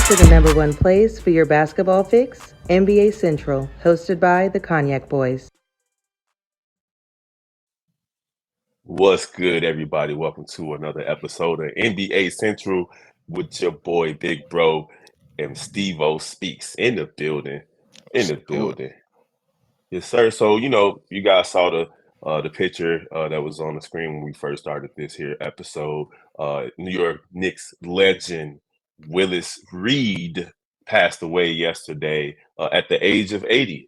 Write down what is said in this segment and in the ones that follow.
to the number one place for your basketball fix, NBA Central, hosted by the Cognac Boys. What's good, everybody? Welcome to another episode of NBA Central with your boy Big Bro and Stevo Speaks in the building. In Let's the do it. building. Yes, sir. So, you guys saw the picture that was on the screen when we first started this here episode. New York Knicks legend Willis Reed passed away yesterday at the age of 80.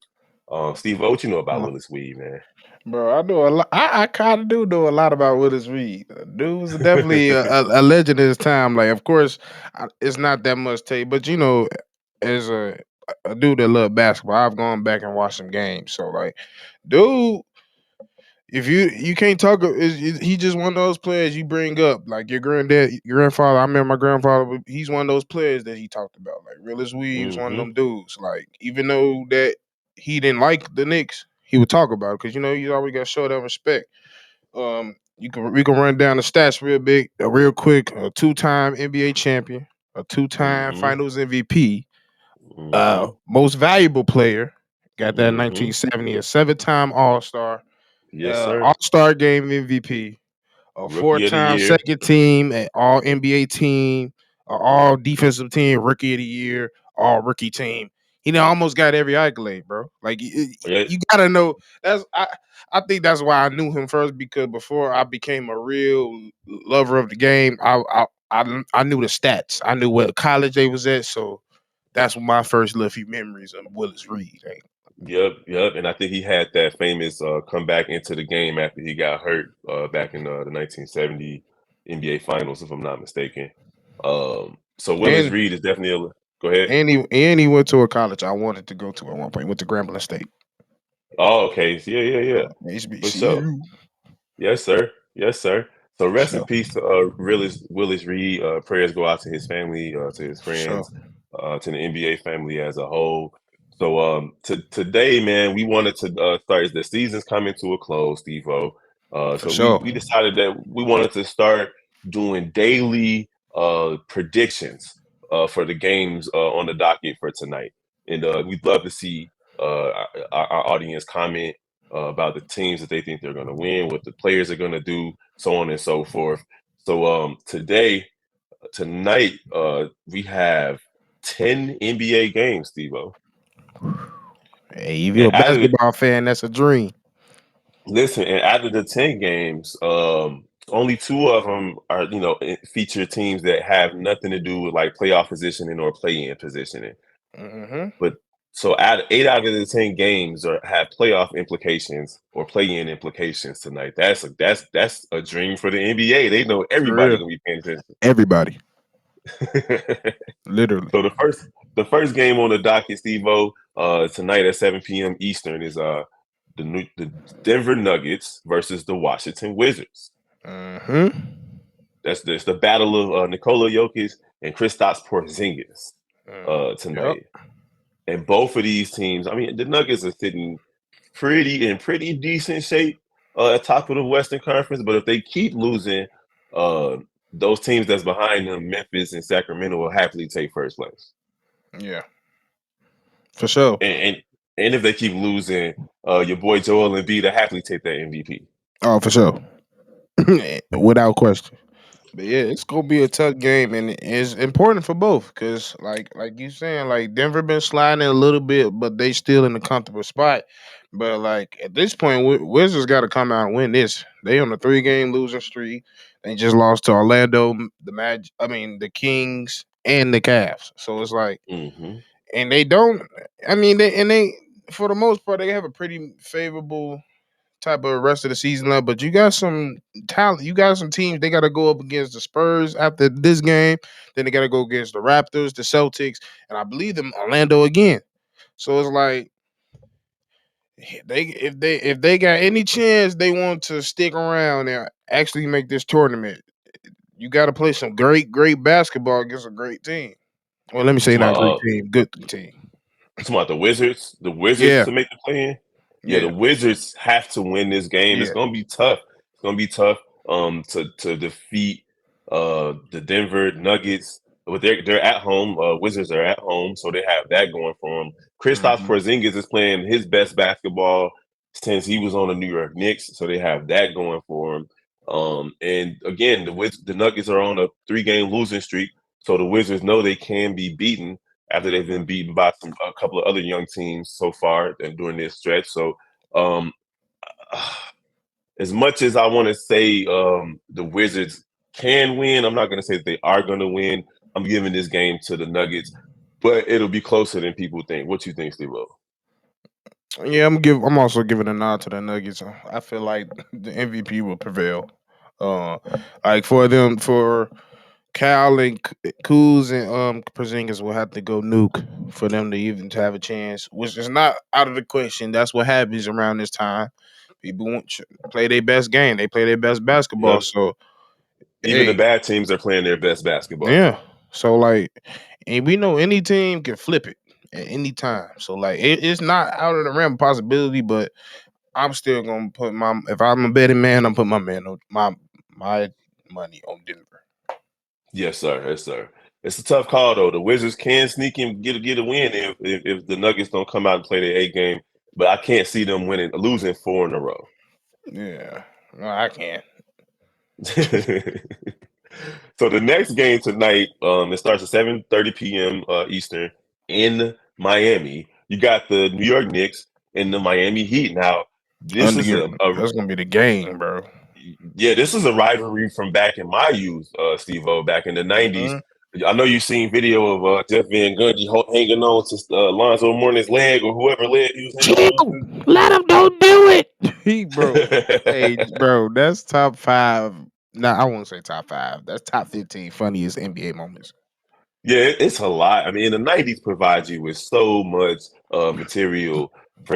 Steve, what you know about Willis Reed, man? Bro, I know a lot. I kind of do know a lot about Willis Reed. Dude was definitely a legend in his time. Like, of course, it's not that much tape, but as a dude that love basketball, I've gone back and watched some games. So, like, dude, if you can't talk, he just one of those players you bring up, like your granddad, your grandfather. I remember my grandfather. He's one of those players that he talked about. Like Willis Reed was one of Mm-hmm. them dudes. Like even though that he didn't like the Knicks, he would talk about it because you always got to show that respect. We can run down the stats real quick. A two-time NBA champion, a two-time Mm-hmm. Finals MVP, Mm-hmm. most valuable player. Got that in Mm-hmm. 1970. A seven-time All Star, Yes, sir. All Star Game MVP, a Rookie of the four-time year. second team, an All NBA team, a All Defensive Team, Rookie of the Year, All Rookie Team. He done almost got every accolade, bro. Like Yeah, you gotta know. I think that's why I knew him first because before I became a real lover of the game, I knew the stats. I knew what college they was at, so that's my first little few memories of Willis Reed. yep. And I think he had that famous comeback into the game after he got hurt back in the 1970 NBA Finals, if I'm not mistaken. So Willis And Reed is definitely go ahead. and he went to a college I wanted to go to at one point. Went to Grambling State. Oh, okay. Yeah. For sure. HBCU. Yes, sir. Yes, sir. So For rest in sure. peace to Willis Reed. Prayers go out to his family, to his For sure. friends, to the NBA family as a whole. So today, man, we wanted to start as the season's coming to a close, Steve-O. For So we sure. we decided that we wanted to start doing daily predictions for the games on the docket for tonight. And we'd love to see our audience comment about the teams that they think they're going to win, what the players are going to do, so on and so forth. So tonight, we have 10 NBA games, Steve-O. Hey, if you're And a basketball fan, that's a dream. and out of the 10 games, only two of them are, feature teams that have nothing to do with like playoff positioning or play-in positioning. Mm-hmm. But so eight out of the 10 games have playoff implications or play-in implications tonight. That's a dream for the NBA. They know For everybody real. gonna be paying attention. Everybody. Literally. So the first game on the docket, Steve-O, tonight at 7 p.m. Eastern is the Denver Nuggets versus the Washington Wizards. Mm-hmm. That's the battle of Nikola Jokic and Kristaps Porzingis Yep. tonight. And both of these teams, I mean, the Nuggets are sitting pretty decent shape at top of the Western Conference. But if they keep losing, uh, those teams that's behind them, Memphis and Sacramento, will happily take first place. Yeah. For sure. And if they keep losing, your boy Joel Embiid will happily take that MVP. Oh, for sure. Without question. But yeah, it's gonna be a tough game, and it's important for both because, like you saying, like Denver been sliding a little bit, but they still in a comfortable spot. But like at this point, Wizards got to come out and win this. They on a 3-game losing streak. They just lost to Orlando, the Kings and the Cavs. So it's like, Mm-hmm. and they don't. I mean, they for the most part they have a pretty favorable type of rest of the season left, but you got some talent. You got some teams. They got to go up against the Spurs after this game. Then they got to go against the Raptors, the Celtics, and I believe them Orlando again. So it's like if they got any chance they want to stick around and actually make this tournament, you got to play some great basketball against a great team. Well, let me You say talking not great about, team, good team. the Wizards? The Wizards Yeah, to make the play in? Yeah, the yeah, Wizards have to win this game. It's yeah. gonna be tough. It's gonna be tough to defeat the Denver Nuggets. but they're at home. Wizards are at home, so they have that going for them. Kristaps Mm-hmm. Porzingis is playing his best basketball since he was on the New York Knicks, so they have that going for him. And again, the Nuggets are on a 3-game losing streak, so the Wizards know they can be beaten after they've been beaten by a couple of other young teams so far and during this stretch. So, um, as much as I want to say the Wizards can win, I'm not going to say that they are going to win. I'm giving this game to the Nuggets, but it'll be closer than people think. What you think, Steve? Yeah, I'm also giving a nod to the Nuggets. I feel like the MVP will prevail. Uh, like for Cal and Kuz and Porzingis will have to go nuke for them to even to have a chance, which is not out of the question. That's what happens around this time. People want to play their best game. They play their best basketball. Yep. So Even the hey, bad teams are playing their best basketball. yeah. So like, and we know any team can flip it at any time. So like, it's not out of the realm of possibility, but I'm still gonna put my if I'm a betting man, I'm putting my money on Denver. Yes, sir. Yes, sir. It's a tough call though. The Wizards can sneak and get a win if the Nuggets don't come out and play their A game, but I can't see them losing 4 in a row. Yeah, no, I can't. So the next game tonight, it starts at 7:30 p.m. Eastern in Miami. You got the New York Knicks and the Miami Heat. Now, this is That's gonna be the game, bro. this is a rivalry from back in my youth, Steve-O, back in the '90s. Mhm. I know you've seen video of Jeff Van Gundy hanging on to Lonzo Mourning's leg or whoever leg he was hanging Chill. on Let him don't do it. He bro. Hey, to. bro, that's top 5. Nah, I won't say top 5. That's top 15 funniest NBA moments. Yeah, it's a lot. I mean, in the '90s provides you with so much material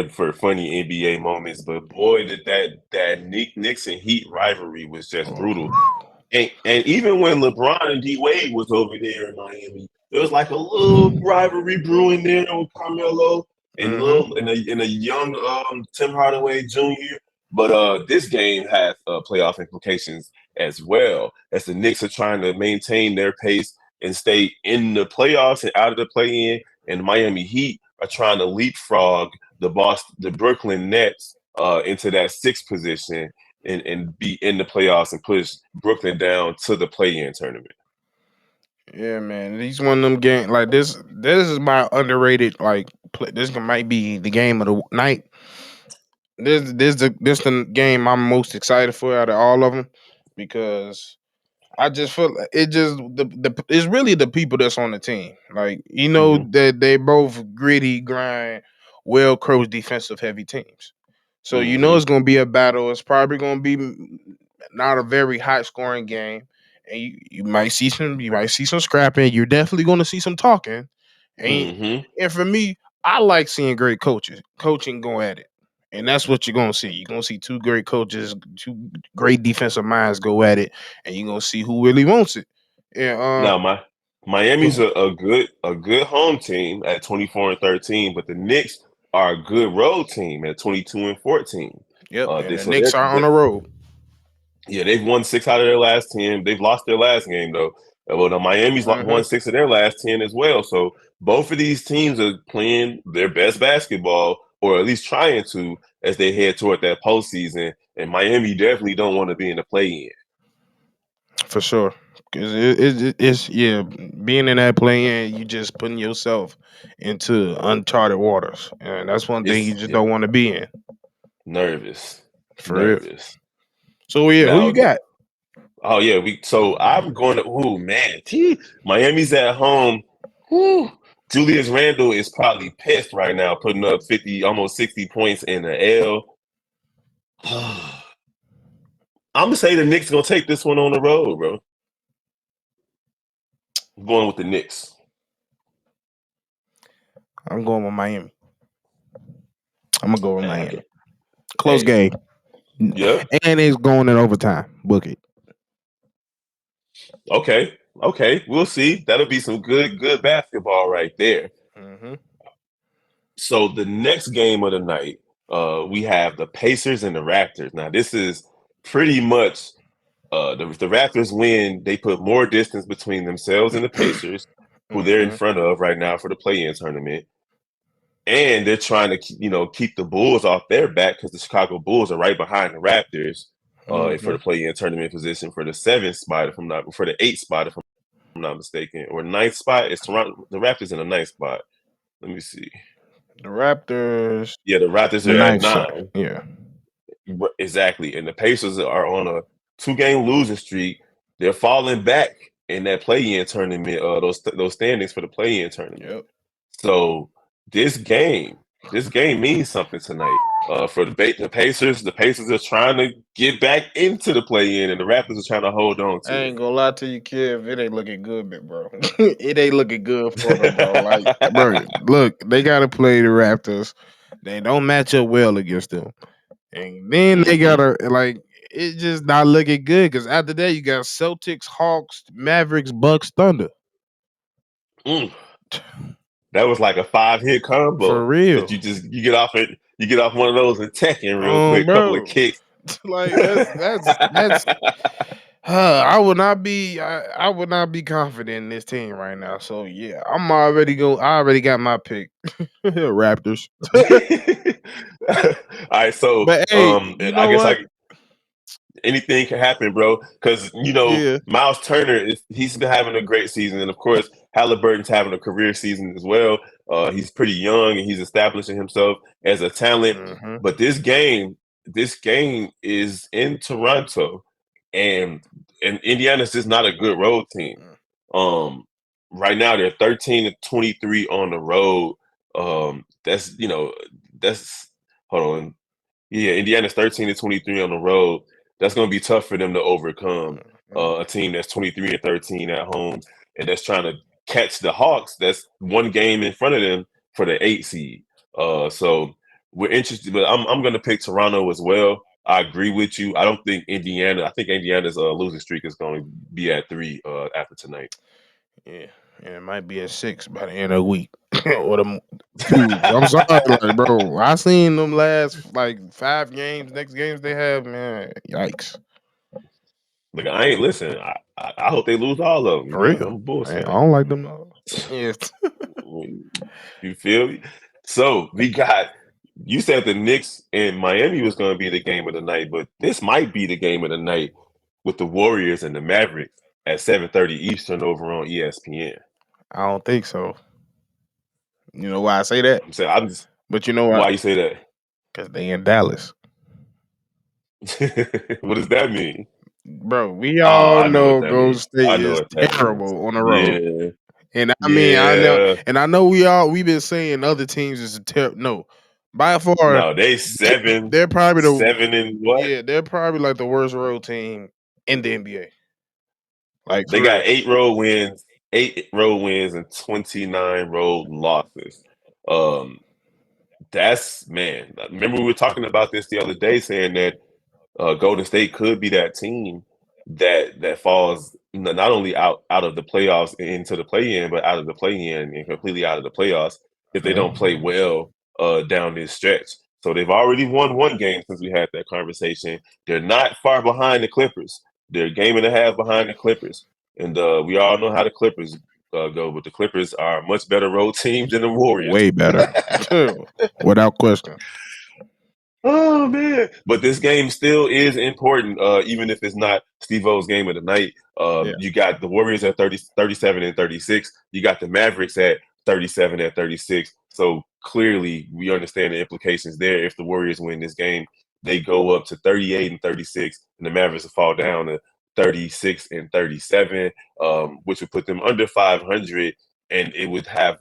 for funny NBA moments, but boy, that Knicks and Heat rivalry was just brutal. Oh. And even when LeBron and D Wade was over there in Miami, there was like a little rivalry brewing there with Carmelo and Mm-hmm. a young Tim Hardaway Jr. But this game has playoff implications as well, as the Knicks are trying to maintain their pace and stay in the playoffs and out of the play-in, and the Miami Heat are trying to leapfrog the Brooklyn Nets into that 6th position and be in the playoffs and push Brooklyn down to the play-in tournament. Yeah, man. These one of them games like this. This is my underrated like. This might be the game of the night. This the game I'm most excited for out of all of them because I just feel it just the it's really the people that's on the team. Like you know Mm-hmm. that they both gritty, grind, well coached, defensive heavy teams. So you know Mm-hmm. it's gonna be a battle. It's probably gonna be not a very high scoring game, and you might see some scrapping. You're definitely gonna see some talking, and Mm-hmm. and for me, I like seeing great coaching go at it. And that's what you're gonna see. You're gonna see two great coaches, two great defensive minds go at it, and you're gonna see who really wants it. And Now Miami's a good home team at 24-13, but the Knicks are a good road team at 22-14. yep, and the So Knicks are on the road. yeah, they've won 6 out of their last 10. They've lost their last game though. Well, the Miami's Hmm. won 6 of their last 10 as well. So both of these teams are playing their best basketball, or at least trying to, as they head toward that postseason. And Miami definitely don't want to be in the play-in. For sure. Cause it's yeah, being in that play in, you just putting yourself into uncharted waters, and that's one thing you It's just don't want to be in. nervous, For real. nervous. So yeah, who you Now, got? oh yeah, so I'm going to. Oh man, Miami's at home. Whew. Julius Randle is probably pissed right now, putting up 50, almost 60 points in the L. I'm gonna say the Knicks gonna take this one on the road, bro. I'm going with the Knicks. I'm going with Miami. I'm gonna go with Man, Miami. Close hey, game, yep, and it's going in overtime. Book it. okay, we'll see. That'll be some good basketball right there. Hmm. So the next game of the night, we have the Pacers and the Raptors. Now this is pretty much the Raptors win. They put more distance between themselves and the Pacers, who they're in Mm-hmm. front of right now for the play-in tournament. And they're trying to keep the Bulls off their back because the Chicago Bulls are right behind the Raptors for Mm-hmm. the play-in tournament position for the seventh spot, if I'm not for the eighth spot, if I'm not mistaken, or ninth spot. It's Toronto. The Raptors in the ninth spot. Let me see. The Raptors, Yeah, the Raptors the are at ninth side. 9. Yeah. Exactly, and the Pacers are on a 2-game losing streak. They're falling back in that play-in tournament. Those standings for the play-in tournament. Yep. So this game means something tonight. For the Pacers, the Pacers are trying to get back into the play-in, and the Raptors are trying to hold on I to ain't gonna lie to you, Kev. It ain't looking good, bro. It ain't looking good for them, bro. Like, bro, it. look, they gotta play the Raptors. They don't match up well against them, and then they Hmm. gotta like. It's just not looking good because after that you got Celtics, Hawks, Mavericks, Bucks, Thunder. Mm. That was like a 5-hit For combo that real, you get off one of those and Tekken real quick, couple of bro. kicks. Like that's I would not be I would not be confident in this team right now. So yeah, I already got my pick. Raptors. All right, so But hey, you I know guess what? anything can happen, bro. Because Yeah. Miles Turner he's been having a great season, and of course Halliburton's having a career season as well. He's pretty young and he's establishing himself as a talent. Mm-hmm. But this game is in Toronto, and Indiana's just not a good road team. Um, right now they're 13-23 on the road. That's that's hold on. Yeah, Indiana's 13-23 on the road. That's going to be tough for them to overcome a team that's 23-13 at home and that's trying to catch the Hawks. That's one game in front of them for the 8 seed. So we're interested, but I'm going to pick Toronto as well. I agree with you. I don't think Indiana. I think Indiana's losing streak is going to be at 3 after tonight. Yeah. And it might be at 6 by the end of the week. Or the two. I'm sorry, like, bro. I seen them last like 5 games, next games they have, man. Yikes. Like I ain't listen. I hope they lose all of them. For You know, real. I'm a Bulls Man, I fan. don't like them. Yeah. You feel me? So we got. You said the Knicks and Miami was going to be the game of the night, but this might be the game of the night with the Warriors and the Mavericks at 7:30 Eastern over on ESPN. I don't think so. You know why I say that? I'm saying, I'm just But you know why? why you say Because they in Dallas. that. What does that mean? Bro, we Oh, all I know what know that Golden means. State I know is what that means. terrible on the road. Yeah, And I mean, yeah. I know we've been saying other teams is terrible. No, by far, No, they they, they're probably seven and what? they're probably like the worst road team in the NBA. Like They for got real. 8 road wins and 29 road losses. Um, that's man. Remember we were talking about this the other day, saying that Golden State could be that team that falls not only out of the playoffs into the play-in, but out of the play-in and completely out of the playoffs if they Yeah. don't play well down this stretch. So they've already won one game since we had that conversation. They're not far behind the Clippers. They're a game and a half behind the Clippers, and we all know how the Clippers go. But the Clippers are a much better road team than the Warriors. Way better. Without question. Oh man! But this game still is important, even if it's not Steve-O's game of the night. Yeah. You got the Warriors at 37-36. You got the Mavericks at 37-36. So clearly, we understand the implications there. If the Warriors win this game, they go up to 38-36, and the Mavericks will fall down to 36-37, which would put them under 500, and it would have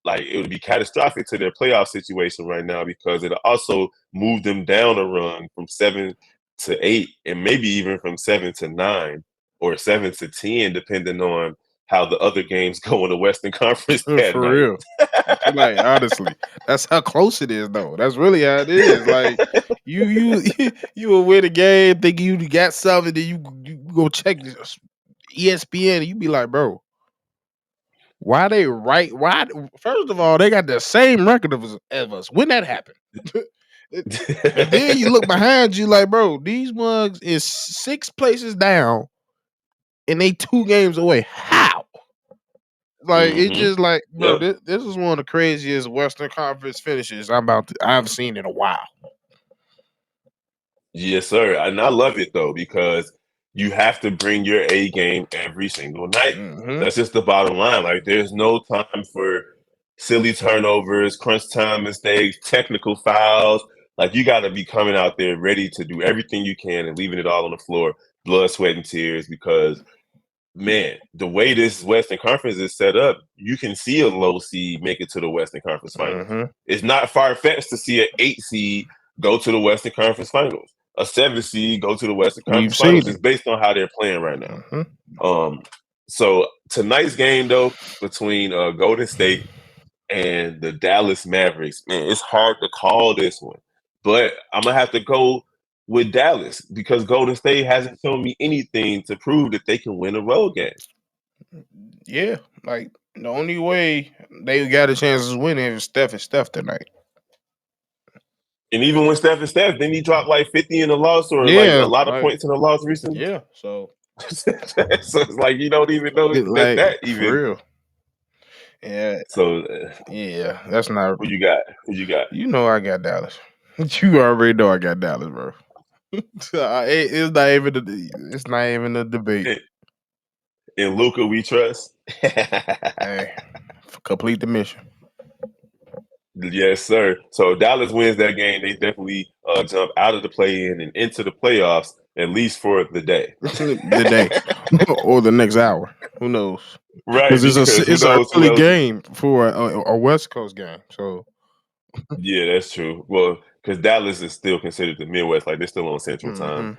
it would be catastrophic to their playoff situation right now because it also moved them down a run from 7-8 and maybe even from 7-9 or 7-10, depending on how the other games go in the Western Conference that For night. real. Like honestly, that's how close it is though. That's really how it is. Like you will win a game, think you got something, then you go check ESPN and you be like, bro, why they right? Why first of all, they got the same record of us. When that happened. And then you look behind you like, bro, these mugs is 6 places down and they 2 games away. How? Like it Mm-hmm. just like, bro, Yep. this is one of the craziest Western Conference finishes I've seen in a while. Yes, sir. And I love it though, because you have to bring your A game every single night. Mm-hmm. That's just the bottom line. Like, there's no time for silly turnovers, crunch time mistakes, technical fouls. Like, you got to be coming out there ready to do everything you can and leaving it all on the floor, blood, sweat, and tears, because man, the way this Western Conference is set up, you can see a low seed make it to the Western Conference Finals. Mm-hmm. It's not far fetched to see an 8 seed go to the Western Conference Finals, a 7 seed go to the Western We've Conference seen Finals, it. just based on how they're playing right now. Mm-hmm. So tonight's game though, between Golden State and the Dallas Mavericks, man, it's hard to call this one, but I'm gonna have to go with Dallas because Golden State hasn't shown me anything to prove that they can win a road game. Yeah, like the only way they got a chance of winning is Steph tonight. And even when Steph is Steph, then he dropped like 50 in the loss or like a Yeah, lot of like points in the loss recently. yeah. So So it's like you don't even know like that for even. real. Yeah, So yeah. That's not. who you got? Who you got? You know I got Dallas. You already know I got Dallas, bro. It's not even it's not even a debate. In Luca, we trust. Hey, complete the mission. Yes, sir. So if Dallas wins that game, they definitely jump out of the play-in and into the playoffs, at least for the day. The day or the next hour. Who knows? Right, Because because who it's an knows who early else? game for a West Coast game. So Yeah, that's true. Well, because Dallas is still considered the Midwest, like they're still on Central Time. mhm.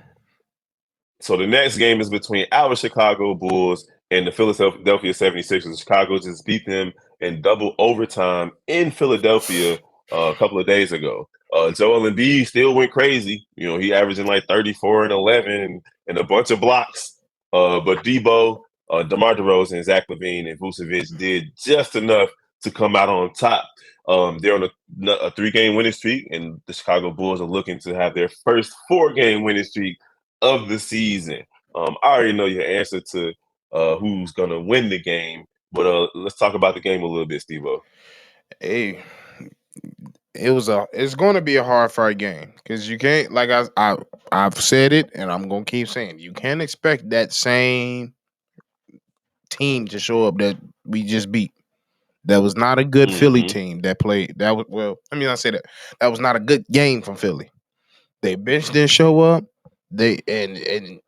So the next game is between our Chicago Bulls and the Philadelphia 76ers. Chicago just beat them in double overtime in Philadelphia a couple of days ago. Joel Embiid still went crazy. You know, he averaging like 34 and 11 and a bunch of blocks. But Debo, DeMar DeRozan, Zach LaVine, and Vucevic did just enough to come out on top. They're on a 3-game winning streak, and the Chicago Bulls are looking to have their first 4-game winning streak of the season. I already know your answer to who's gonna win the game, but let's talk about the game a little bit, Steve-O. Hey, it's going to be a hard fight game because you can't like I've said it and I'm going to keep saying you can't expect that same team to show up that we just beat. That was not a good Philly Mm-hmm. team that played. That was I say that was not a good game from Philly. They bench didn't show up. They and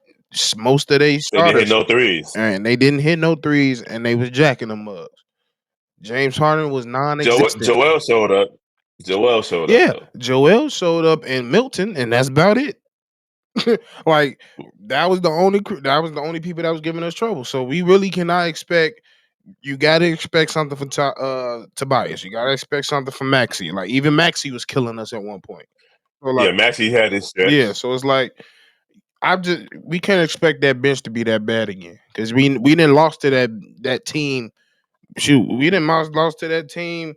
most of they They didn't hit starters no threes. and they didn't hit no threes and they was jacking them mugs. James Harden was non-existent. Joel showed up. Joel showed up Yeah, though. Joel showed up in Milton, and that's about it. Like that was the only people that was giving us trouble. So we really cannot expect. You got to expect something from Tobias. You got to expect something from Maxi. Like even Maxi was killing us at one point. So like Yeah, Maxie had his yeah, stretch. so it's like we can't expect that bench to be that bad again because we didn't lost to that team. Shoot, we didn't lost to that team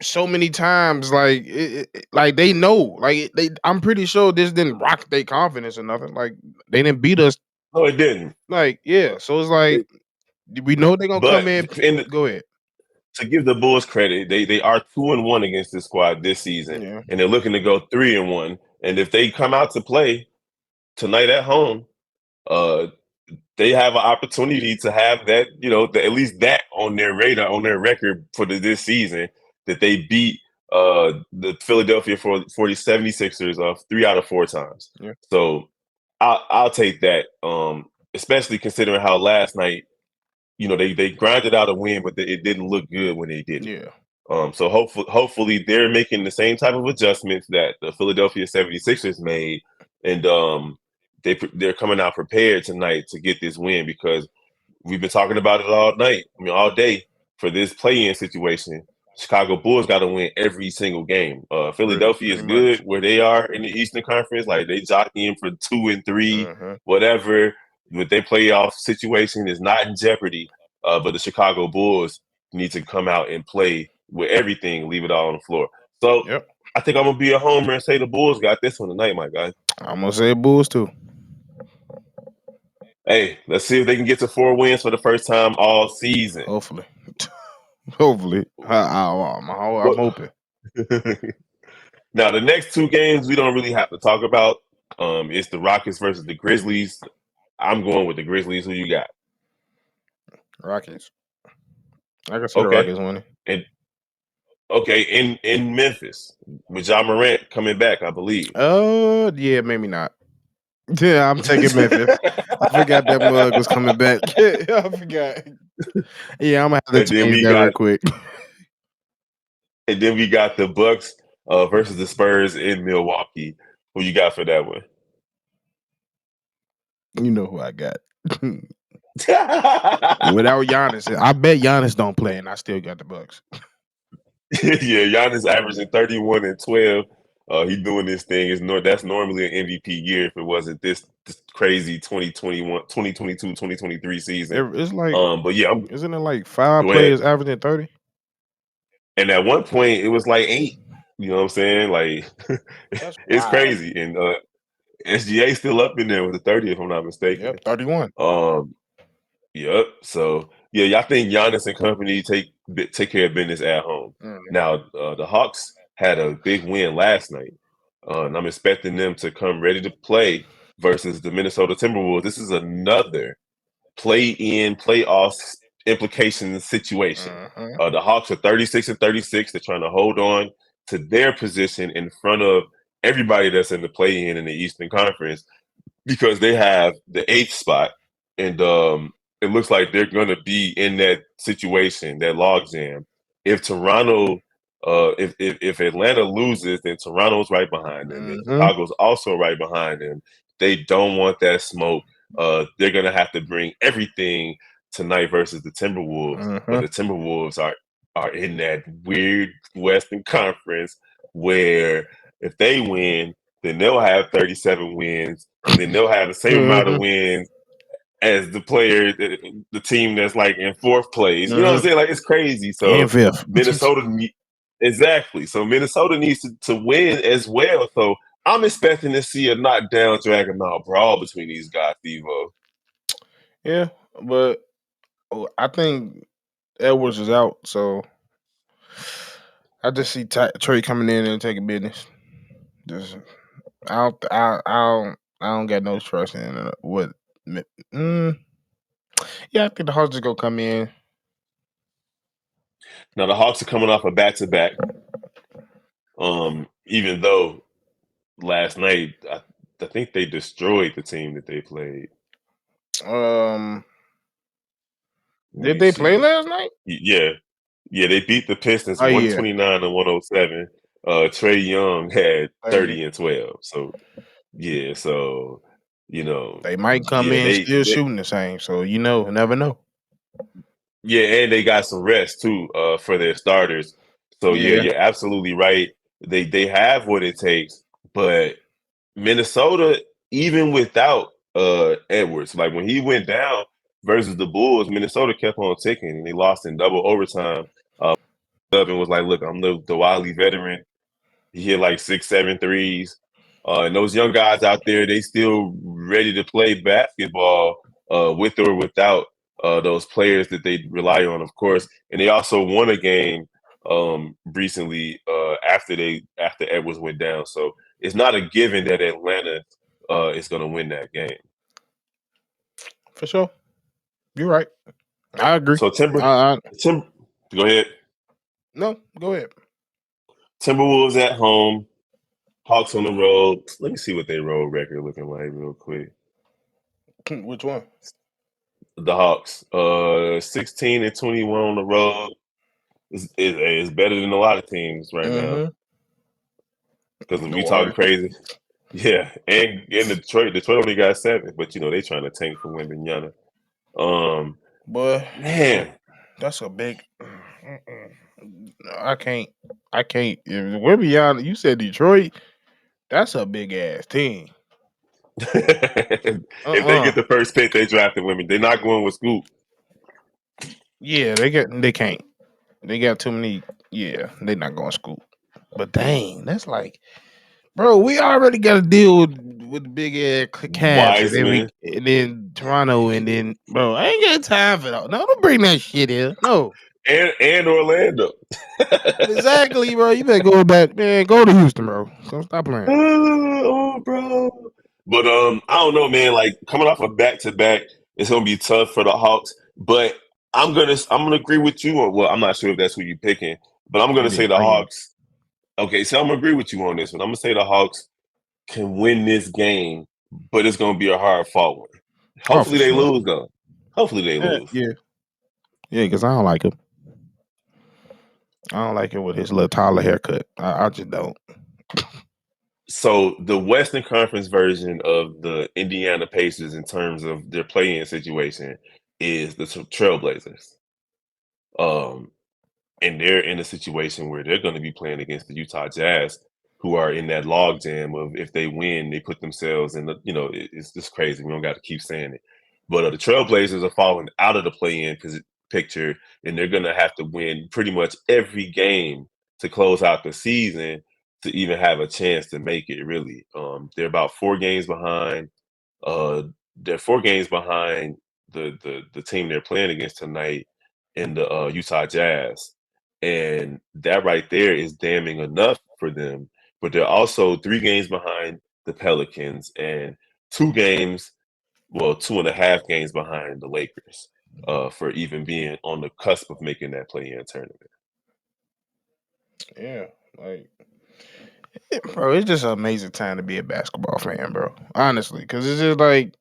so many times. Like like they know. Like they, I'm pretty sure this didn't rock their confidence or nothing. Like they didn't beat us. No, it didn't. Like yeah, so it's like we know they're gonna come But in. Go ahead. to give the Bulls credit, they are 2-1 against this squad this season, Yeah, and they're looking to go 3-1. And if they come out to play tonight at home, uh, they have an opportunity to have that, at least that on their radar, on their record for this season, that they beat the Philadelphia 76ers 3 out of 4 times. yeah, So I'll take that, especially considering how last night, they grinded out a win, but it didn't look good when they did it. yeah, So hopefully they're making the same type of adjustments that the Philadelphia 76ers made, and they're coming out prepared tonight to get this win because we've been talking about it all night. I mean, all day for this play-in situation. Chicago Bulls got to win every single game. Philadelphia is pretty much. good where they are in the Eastern Conference. Like they jockeying for 2 and 3, Uh-huh. whatever. But their playoff situation is not in jeopardy. But the Chicago Bulls need to come out and play with everything, leave it all on the floor. So Yep. I think I'm gonna be a homer and say the Bulls got this one tonight, my guy. I'm gonna say Bulls too. Hey, let's see if they can get to 4 wins for the first time all season. Hopefully, I'm hoping. Now, the next 2 games we don't really have to talk about. It's the Rockets versus the Grizzlies. I'm going with the Grizzlies. Who you got? Rockets. I can see the Okay. Rockets winning. And okay, in Memphis with Ja Morant coming back, I believe. Yeah, maybe not. Yeah, I'm taking Memphis. I forgot that mug was coming back. Yeah, I forgot. Yeah, I'm gonna have to And then change we that real got quick. and then we got the Bucks versus the Spurs in Milwaukee. Who you got for that one? You know who I got. Without Giannis, I bet Giannis don't play, and I still got the Bucks. Yeah, Giannis averaging 31 and 12. He doing this thing. That's normally an MVP year if it wasn't this crazy 2021, 2022, 2023 season. It's like, But yeah, isn't it like 5 go ahead. players averaging 30? And at one point it was like 8. You know what I'm saying? Like That's it's wild. crazy. And SGA still up in there with the 30, if I'm not mistaken. Yep, 31. Yep. So yeah, I think Giannis and company take care of business at home. Now the Hawks had a big win last night, and I'm expecting them to come ready to play versus the Minnesota Timberwolves. This is another play-in, playoffs implication situation. The Hawks are 36 and 36. They're trying to hold on to their position in front of everybody that's in the play-in the Eastern Conference because they have the 8th spot, and it looks like they're going to be in that situation, that logjam. If Toronto, if Atlanta loses, then Toronto's right behind them, and Chicago's also right behind them. They don't want that smoke. They're going to have to bring everything tonight versus the Timberwolves, but the Timberwolves are in that weird Western Conference where if they win, then they'll have 37 wins, and then they'll have the same amount of wins as the player, the team that's like in 4th place. You know what I'm saying? Like it's crazy. So And 5th. Minnesota, exactly. So Minnesota needs to win as well. So I'm expecting to see a knockdown, dragon out brawl between these guys, Stevo. Yeah, but I think Edwards is out, so I just see Trey coming in and taking business. I don't got no trust in what. Yeah, I think the Hawks just gonna come in. Now the Hawks are coming off a back-to-back. Even though last night I think they destroyed the team that they played. Did they play last night? Yeah, they beat the Pistons 129 to 107. Trae Young had 30 and 12. So yeah, so you know they might come in still shooting the same. So never know. Yeah, and they got some rest too for their starters. So yeah, you're absolutely right. They have what it takes, but Minnesota, even without Edwards, like when he went down versus the Bulls, Minnesota kept on ticking, and they lost in double overtime. And was like, "Look, I'm the wily veteran. He hit like 6, 7 threes, and those young guys out there, they still ready to play basketball with or without those players that they rely on, of course. And they also won a game recently after Edwards went down. So it's not a given that Atlanta is going to win that game. For sure, you're right. I agree. So go ahead. No, go ahead. Timberwolves at home, Hawks on the road. Let me see what their road record looking like real quick. Which one? The Hawks, 16 and 21 on the road. Is better than a lot of teams right now. Because we talking crazy. Yeah, and Detroit only got 7, but they trying to tank for Wembanyama. But man, that's a big. I can't. Wembanyama, you said Detroit. That's a big ass team. If they get the first pick, they drafted women. They're not going with Scoop. Yeah, they can't. They got too many. Yeah, they're not going Scoop. But dang, that's like, bro, we already got to deal with the big ass Cavs Wiseman and then Toronto and then, bro, I ain't got time for that. No, don't bring that shit here. No, and Orlando. exactly, bro. You better go back, man. Go to Houston, bro. So stop playing. Oh, bro. But I don't know, man. Like coming off a back to back, it's gonna be tough for the Hawks. But I'm gonna agree with you on. Well, I'm not sure if that's who you're picking, but I'm gonna Yeah, say the I am. Hawks. Okay, so I'm gonna agree with you on this one. I'm gonna say the Hawks can win this game, but it's gonna be a hard fought one. Oh, for Hopefully they sure. lose though. Hopefully they Yeah, lose. yeah, yeah. Because I don't like him. I don't like him with his little Tyler haircut. I just don't. So the Western Conference version of the Indiana Pacers in terms of their play-in situation is the Trailblazers. Um, and they're in a situation where they're going to be playing against the Utah Jazz, who are in that logjam of if they win, they put themselves in the, it's just crazy. We don't got to keep saying it. But the Trailblazers are falling out of the play-in picture, and they're going to have to win pretty much every game to close out the season to even have a chance to make it. Really, they're about 4 games behind. Uh, they're 4 games behind the team they're playing against tonight in the Utah Jazz, and that right there is damning enough for them. But they're also 3 games behind the Pelicans and 2 games, well, 2.5 games behind the Lakers for even being on the cusp of making that play-in tournament. Yeah, like, bro, it's just an amazing time to be a basketball fan, bro. Honestly, because it's just like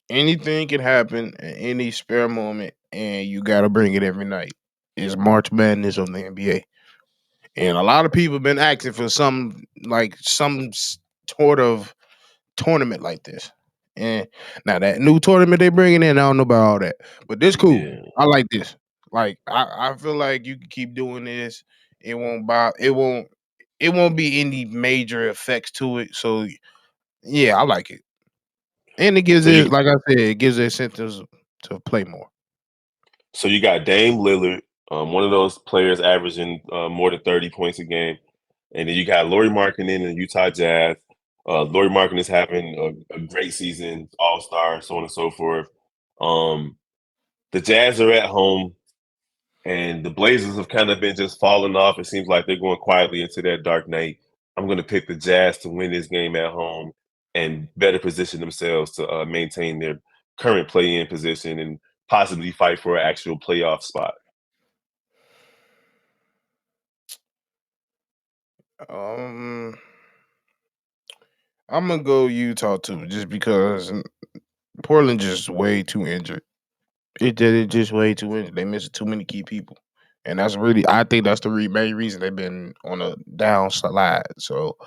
anything can happen at any spare moment, and you got to bring it every night. It's March Madness of the NBA, and a lot of people been asking for some sort of tournament like this. And now that new tournament they bringing in, I don't know about all that, but this cool. Yeah. I like this. Like I feel like you can keep doing this. It won't buy. It won't be any major effects to it. So yeah, I like it. And it gives So you it, like I said, it gives it incentives to play more. so you got Dame Lillard, one of those players averaging more than 30 points a game. And then you got Lauri Markkanen in the Utah Jazz. Lauri Markkanen is having a great season, All Star, so on and so forth. Um, the Jazz are at home, and the Blazers have kind of been just falling off. It seems like they're going quietly into that dark night. I'm going to pick the Jazz to win this game at home and better position themselves to maintain their current play-in position and possibly fight for an actual playoff spot. Um, I'm gonna go Utah too, just because Portland just way too injured. It just way too injured. They missing too many key people, and that's really I think that's the main reason they've been on a downslide. So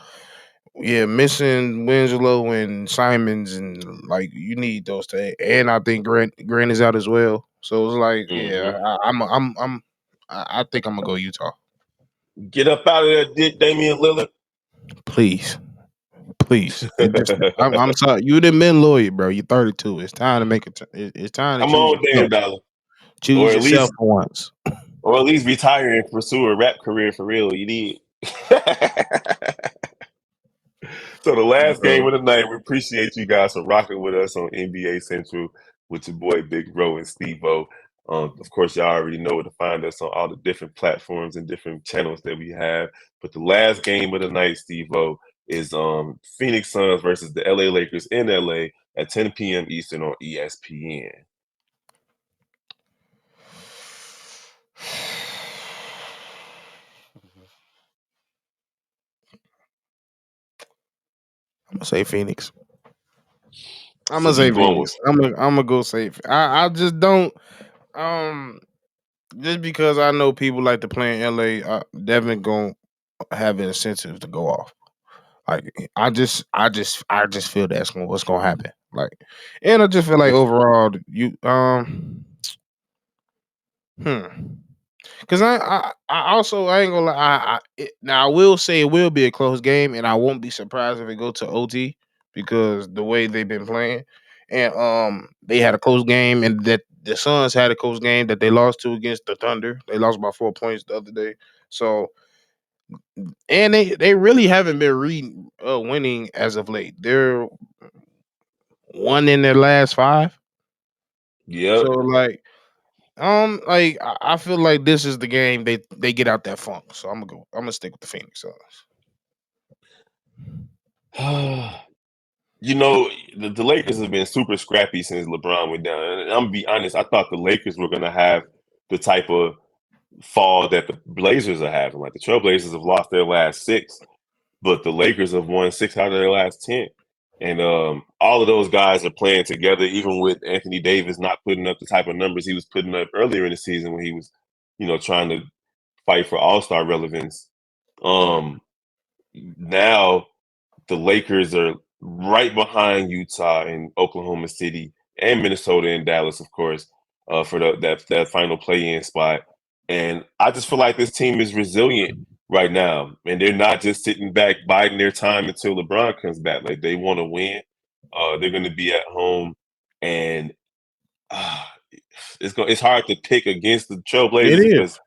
yeah, missing Winslow and Simons and like you need those things, and I think Grant is out as well. So it's like yeah, Hmm. I think I'm gonna go Utah. Get up out of there, Damian Lillard. Please, please. It just I'm sorry. You didn't been loyal, bro. You're 32. It's time to make it. It's time to Come choose on, Dame yourself. Dollar, or Choose at yourself least, for once. retire and pursue a rap career for real. You need. So the last game Bro. of the night, we appreciate you guys for rocking with us on NBA Central with your boy Big Bro and Stevo. Of course, y'all already know where to find us on all the different platforms and different channels that we have. But the last game of the night, Stevo, is Phoenix Suns versus the LA Lakers in LA at 10 p.m. Eastern on ESPN. I'm gonna say Phoenix. I'm So gonna you say going with Phoenix. I'm gonna go say. I just don't. Um, just because I know people like to play in LA, Devin gonna have an incentive to go off. Like I just feel that's what's gonna happen. Like, and I just feel like overall, you hmm. Because I also I ain't gonna lie. Now I will say it will be a close game, and I won't be surprised if it go to OT because the way they've been playing, and they had a close game, and that the Suns had a close game that they lost to against the Thunder. They lost by 4 points the other day. So and they really haven't been winning as of late. They're one in their last 5. Yep. So I feel like this is the game they get out that funk. So I'm gonna stick with the Phoenix Suns. You know, the Lakers have been super scrappy since LeBron went down. And I'm gonna be honest, I thought the Lakers were gonna have the type of fall that the Blazers are having. Like the Trailblazers have lost their last 6, but the Lakers have won 6 out of their last 10. And all of those guys are playing together, even with Anthony Davis not putting up the type of numbers he was putting up earlier in the season when he was, trying to fight for All-Star relevance. Right. Now the Lakers are right behind Utah and Oklahoma City and Minnesota and Dallas, of course, for that final play-in spot. And I just feel like this team is resilient right now, and they're not just sitting back biding their time until LeBron comes back. Like they want to win. They're going to be at home, and uh, it's hard to pick against the It Trailblazers is. because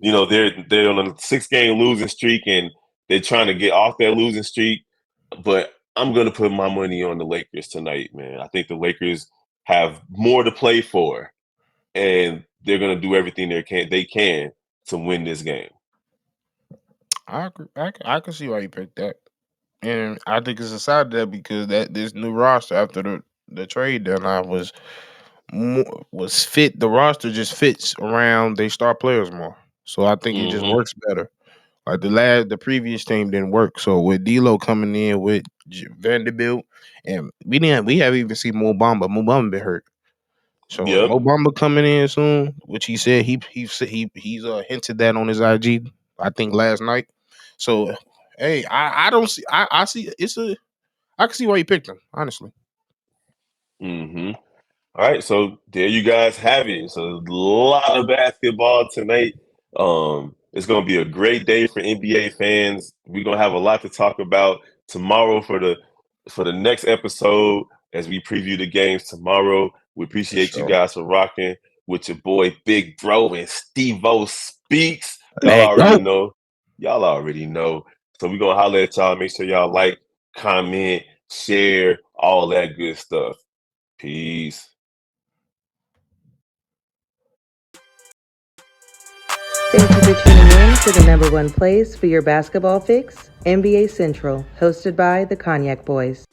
they're on a 6-game losing streak and they're trying to get off that losing streak. But I'm gonna put my money on the Lakers tonight, man. I think the Lakers have more to play for, and they're gonna do everything they can to win this game. I agree. I can see why you picked that, and I think it's a side of that because that this new roster after the trade deadline was fit. The roster just fits around they star players more, so I think it just Mm-hmm. works better. Like the previous team didn't work. So with D'Lo coming in with Vanderbilt, and we haven't even seen Mo Bamba. Mo Bamba been hurt. So Yep. Mo Bamba coming in soon, which he said he's hinted that on his IG. I think last night. So hey, I don't see I see I can see why you picked him, honestly. Mm-hmm. All right, so there you guys have it. So a lot of basketball tonight. It's gonna be a great day for NBA fans. We're gonna have a lot to talk about tomorrow for the next episode as we preview the games tomorrow. We For appreciate you sure. guys for rocking with your boy Big Bro and Stevo Speaks. Y'all Let already go. know. Y'all already know. So we're gonna holler at y'all. Make sure y'all like, comment, share, all that good stuff. Peace. Thank you for tuning in to the number one place for your basketball fix, NBA Central, hosted by the Cognac Boys.